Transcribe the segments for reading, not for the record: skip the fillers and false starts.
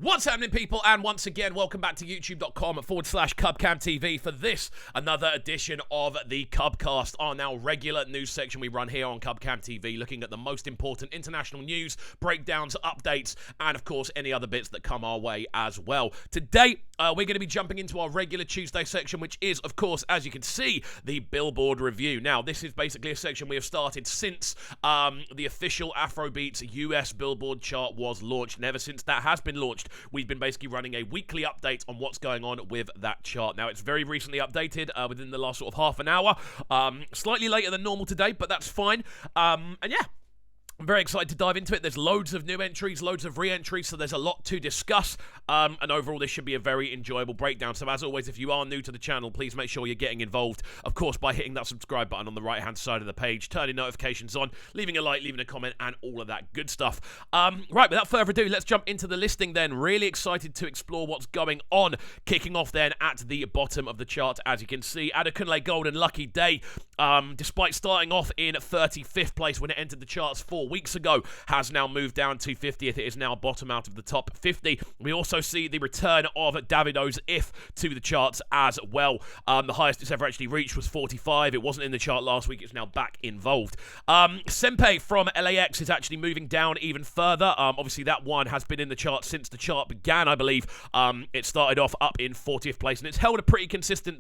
What's happening, people? And once again, welcome back to youtube.com/CubCamTV for this, another edition of the Cubcast, our now regular news section we run here on CubCamTV, looking at the most important international news, breakdowns, updates, and of course, any other bits that come our way as well. Today, we're going to be jumping into our regular Tuesday section, which is, of course, as you can see, the Billboard review. Now, this is basically a section we have started since the official Afrobeats US Billboard chart was launched. And ever since that has been launched, we've been basically running a weekly update on what's going on with that chart. Now, it's very recently updated within the last sort of half an hour. Slightly later than normal today, but that's fine. And yeah, I'm very excited to dive into it. There's loads of new entries, loads of re-entries, so there's a lot to discuss. And overall, this should be a very enjoyable breakdown. So as always, if you are new to the channel, please make sure you're getting involved, of course, by hitting that subscribe button on the right-hand side of the page, turning notifications on, leaving a like, leaving a comment, and all of that good stuff. Right, without further ado, let's jump into the listing then. Really excited to explore what's going on. Kicking off then at the bottom of the chart, as you can see, Adekunle Gold and Lucky Day, despite starting off in 35th place when it entered the charts 4 weeks ago, has now moved down to 50th. It is now bottom out of the top 50. We also see the return of Davido's If to the charts as well. The highest it's ever actually reached was 45. It wasn't in the chart last week. It's now back involved. Senpei from l.a.x is actually moving down even further. Obviously, that one has been in the chart since the chart began, I believe. It started off up in 40th place, and it's held a pretty consistent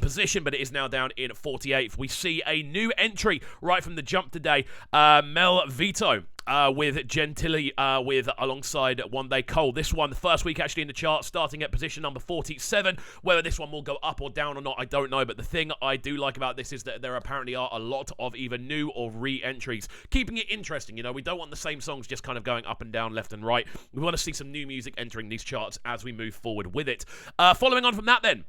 position, but it is now down in 48th. We see a new entry right from the jump today. Mel Vito with Gentili alongside One Day Cole. This one, the first week actually in the chart, starting at position number 47. Whether this one will go up or down or not, I don't know. But the thing I do like about this is that there apparently are a lot of either new or re-entries, keeping it interesting. You know, we don't want the same songs just kind of going up and down, left and right. We want to see some new music entering these charts as we move forward with it. Following on from that then,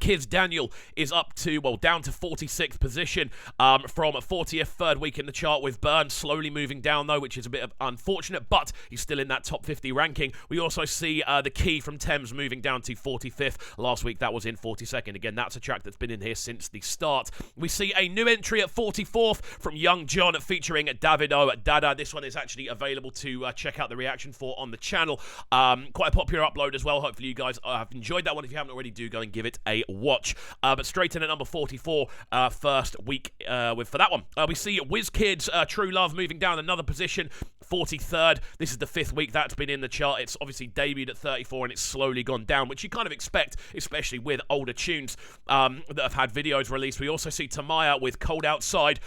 Kids Daniel is up to, well, down to 46th position from 40th, third week in the chart, with Burn slowly moving down though, which is a bit of unfortunate, but he's still in that top 50 ranking. We also see The Key from Thames moving down to 45th. Last week that was in 42nd. Again, that's a track that's been in here since the start. We see a new entry at 44th from Young John featuring Davido Dada. This one is actually available to check out the reaction for on the channel. Quite a popular upload as well. Hopefully you guys have enjoyed that one. If you haven't already, do go and give it a watch. But straight in at number 44, first week for that one. We see WizKid's True Love moving down another position, 43rd. This is the 5th week that's been in the chart. It's obviously debuted at 34 and it's slowly gone down, which you kind of expect, especially with older tunes that have had videos released. We also see Tamaya with Cold Outside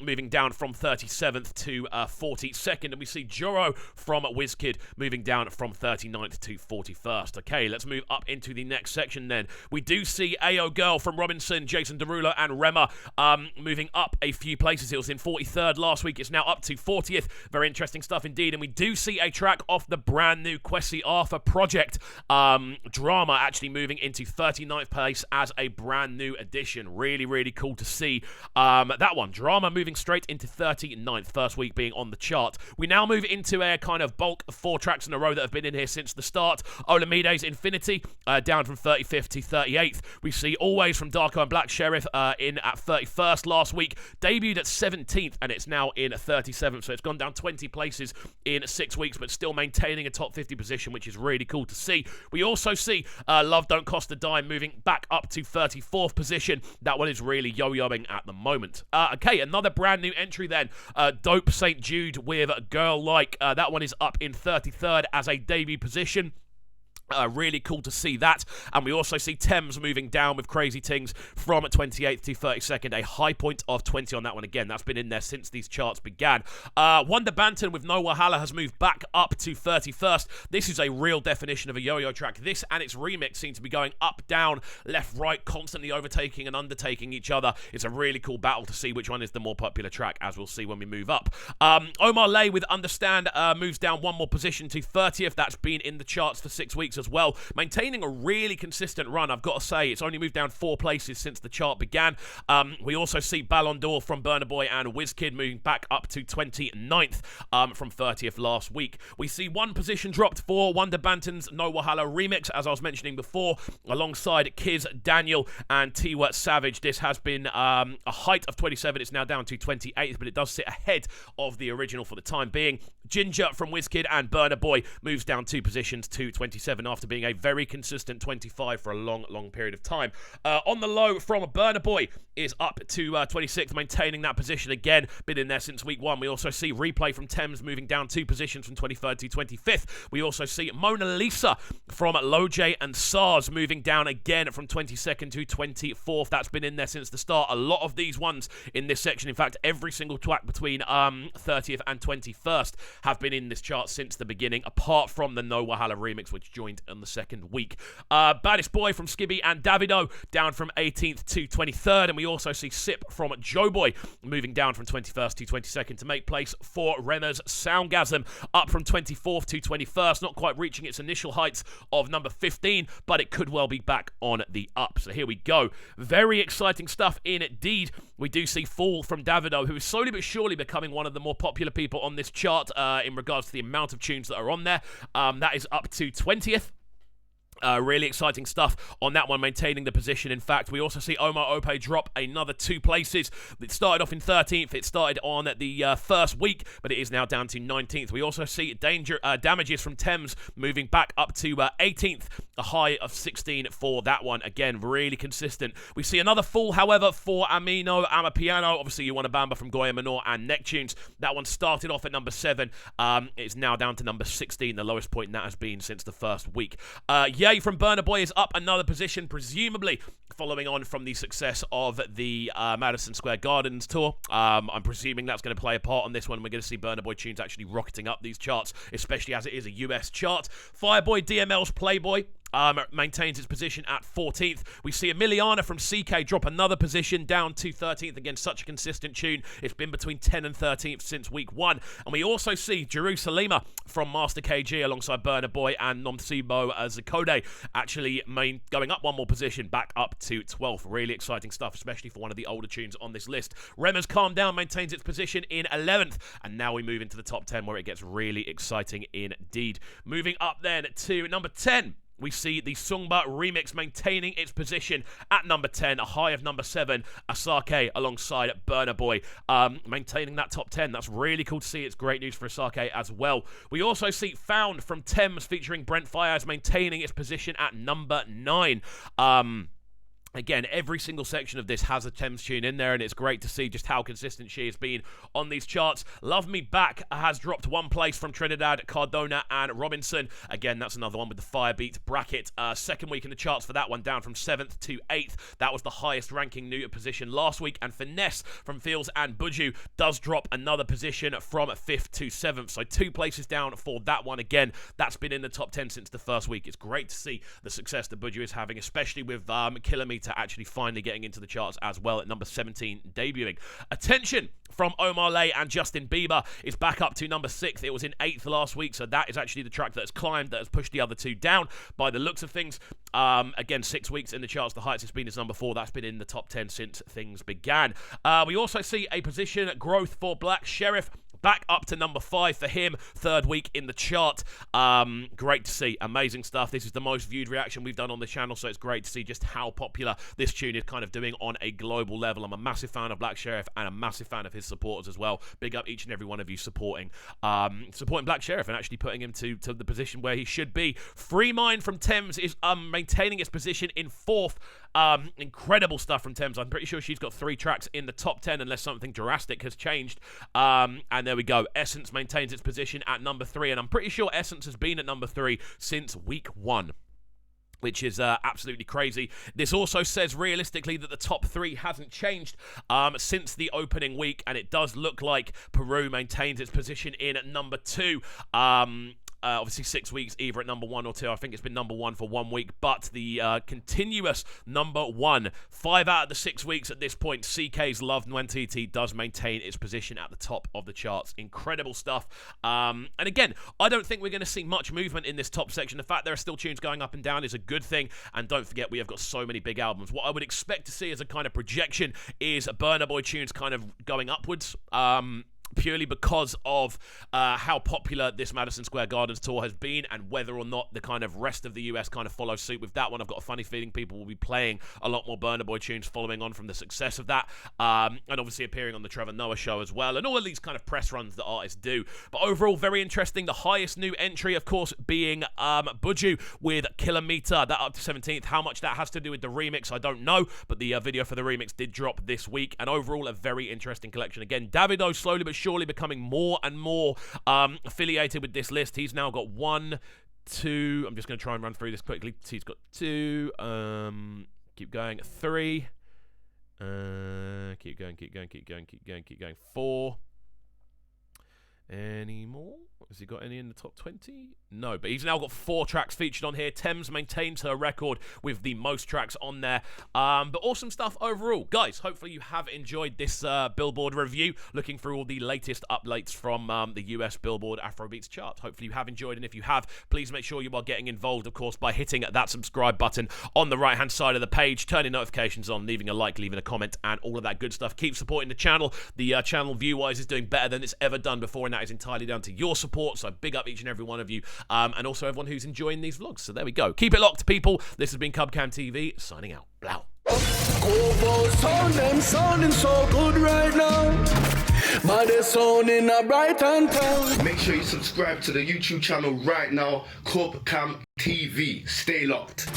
moving down from 37th to 42nd. And we see Joro from WizKid moving down from 39th to 41st. Okay, let's move up into the next section then. We do see Ayo Girl from Robinson, Jason Derulo, and Rema moving up a few places. It was in 43rd last week. It's now up to 40th. Very interesting stuff indeed. And we do see a track off the brand new KWESI Arthur project, Drama, actually moving into 39th place as a brand new addition. Really, really cool to see that one. Drama moving straight into 39th, first week being on the chart. We now move into a kind of bulk of 4 tracks in a row that have been in here since the start. Olamide's Infinity down from 35th to 38th. We see Always from Darko and Black Sheriff in at 31st last week. Debuted at 17th and it's now in 37th. So it's gone down 20 places in 6 weeks, but still maintaining a top 50 position, which is really cool to see. We also see Love Don't Cost a Dime moving back up to 34th position. That one is really yo-yoing at the moment. Okay, another brand new entry then. Dope St. Jude with Girl Like. That one is up in 33rd as a debut position. Really cool to see that. And we also see Thames moving down with Crazy Things from 28th to 32nd. A high point of 20 on that one. Again, that's been in there since these charts began. Wonder Banton with No Wahala has moved back up to 31st. This is a real definition of a yo-yo track. This and its remix seem to be going up, down, left, right, constantly overtaking and undertaking each other. It's a really cool battle to see which one is the more popular track, as we'll see when we move up. Omar Lay with Understand moves down one more position to 30th. That's been in the charts for 6 weeks as well, maintaining a really consistent run. I've got to say, it's only moved down 4 places since the chart began. We also see Ballon d'Or from Burna Boy and WizKid moving back up to 29th from 30th last week. We see 1 position dropped for Wonder Banton's No Wahala remix, as I was mentioning before, alongside Kiz, Daniel, and Tiwa Savage. This has been a height of 27. It's now down to 28th, but it does sit ahead of the original for the time being. Ginger from WizKid and Burna Boy moves down 2 positions to 27 after being a very consistent 25 for a long period of time. On the low from Burna Boy is up to 26th, maintaining that position again. Been in there since week 1. We also see Replay from Thames moving down 2 positions from 23rd to 25th. We also see Mona Lisa from Loj and SARS moving down again from 22nd to 24th. That's been in there since the start. A lot of these ones in this section, in fact, every single track between 30th and 21st have been in this chart since the beginning, apart from the No Wahala remix, which joined on the 2nd week. Baddest Boy from Skibby and Davido down from 18th to 23rd, and we also see Sip from Joe Boy moving down from 21st to 22nd to make place for Rema's Soundgasm, up from 24th to 21st, not quite reaching its initial heights of number 15, but it could well be back on the up. So here we go. Very exciting stuff indeed. We do see Fall from Davido, who is slowly but surely becoming one of the more popular people on this chart in regards to the amount of tunes that are on there. That is up to 20th. Really exciting stuff on that one, maintaining the position. In fact, we also see Omar Ope drop another 2 places. It started off in 13th. It started on the first week, but it is now down to 19th. We also see Damages from Thames moving back up to 18th, a high of 16 for that one. Again, really consistent. We see another fall, however, for Amino, Amapiano. Obviously, You Want a Bamba from Goya Minor and Necktunes. That one started off at number 7. It's now down to number 16, the lowest point that has been since the first week. Yay from Burna Boy is up another position, presumably following on from the success of the Madison Square Gardens tour. I'm presuming that's going to play a part on this one. We're going to see Burna Boy tunes actually rocketing up these charts, especially as it is a US chart. Fireboy DML's Playboy maintains its position at 14th. We see Emiliana from CK drop another position down to 13th. Again, such a consistent tune. It's been between 10th and 13th since week 1. And we also see Jerusalema from Master KG alongside Burna Boy and Nomsibo Zakode actually going up 1 more position, back up to 12th. Really exciting stuff, especially for one of the older tunes on this list. Rema's Calm Down maintains its position in 11th. And now we move into the top 10 where it gets really exciting indeed. Moving up then to number 10. We see the Sungba remix maintaining its position at number 10, a high of number 7, Asake alongside Burna Boy, maintaining that top 10. That's really cool to see. It's great news for Asake as well. We also see Found from Thames featuring Brent Fayez maintaining its position at number 9. Again, every single section of this has a Thames tune in there, and it's great to see just how consistent she has been on these charts. Love Me Back has dropped 1 place from Trinidad, Cardona, and Robinson. Again, that's another one with the Firebeat bracket. 2nd week in the charts for that one, down from 7th to 8th. That was the highest ranking new position last week. And Finesse from Fields and Buju does drop another position from 5th to 7th. So 2 places down for that one. Again, that's been in the top 10 since the first week. It's great to see the success that Buju is having, especially with Kilometer actually finally getting into the charts as well at number 17, debuting. Attention from Omar Lay and Justin Bieber is back up to number 6. It was in 8th last week, so that is actually the track that has climbed, that has pushed the other 2 down by the looks of things. Again, 6 weeks in the charts. The highest it's been is number 4. That's been in the top 10 since things began. We also see a position growth for Black Sheriff, back up to number 5 for him, 3rd week in the chart. Great to see. Amazing stuff. This is the most viewed reaction we've done on the channel, so it's great to see just how popular this tune is kind of doing on a global level. I'm a massive fan of Black Sheriff and a massive fan of his supporters as well. Big up each and every one of you supporting Black Sheriff and actually putting him to the position where he should be. Free Mind from Thames is maintaining its position in 4th. Incredible stuff from Thames. I'm pretty sure she's got 3 tracks in the top 10 unless something drastic has changed. And there we go. Essence maintains its position at number 3, and I'm pretty sure Essence has been at number 3 since week 1. Which is absolutely crazy. This also says realistically that the top 3 hasn't changed since the opening week, and it does look like Peru maintains its position in at number 2. obviously 6 weeks either at number 1 or 2. I think it's been number 1 for 1 week, but the continuous number 1, 5 out of the 6 weeks at this point, CK's Love Nwantiti does maintain its position at the top of the charts. Incredible stuff. And again, I don't think we're going to see much movement in this top section. The fact there are still tunes going up and down is a good thing, and don't forget we have got so many big albums. What I would expect to see as a kind of projection is Burna Boy tunes kind of going upwards. Purely because of how popular this Madison Square Gardens tour has been, and whether or not the kind of rest of the US kind of follows suit with that one. I've got a funny feeling people will be playing a lot more Burna Boy tunes following on from the success of that, and obviously appearing on the Trevor Noah show as well, and all of these kind of press runs that artists do. But overall, very interesting. The highest new entry, of course, being BUJU with Kilometer, that up to 17th. How much that has to do with the remix, I don't know, but the video for the remix did drop this week, and overall, a very interesting collection. Again, Davido slowly but surely becoming more and more affiliated with this list. He's now got 1, 2. I'm just going to try and run through this quickly. He's got 2. Keep going. 3. Keep going. 4. Any more? Has he got any in the top 20? No, but he's now got 4 tracks featured on here. Thames maintains her record with the most tracks on there. But awesome stuff overall. Guys, hopefully you have enjoyed this Billboard review, looking through all the latest updates from the US Billboard Afrobeats chart. Hopefully you have enjoyed, and if you have, please make sure you are getting involved, of course, by hitting that subscribe button on the right-hand side of the page, turning notifications on, leaving a like, leaving a comment, and all of that good stuff. Keep supporting the channel. The channel view-wise is doing better than it's ever done before, and that is entirely down to your support, so big up each and every one of you, and also everyone who's enjoying these vlogs. So there we go. Keep it locked, people. This has been CubCamTV, signing out. Blow. Sounding so good right now. But they're sounding a bright and town. Make sure you subscribe to the YouTube channel right now, CubCamTV. Stay locked.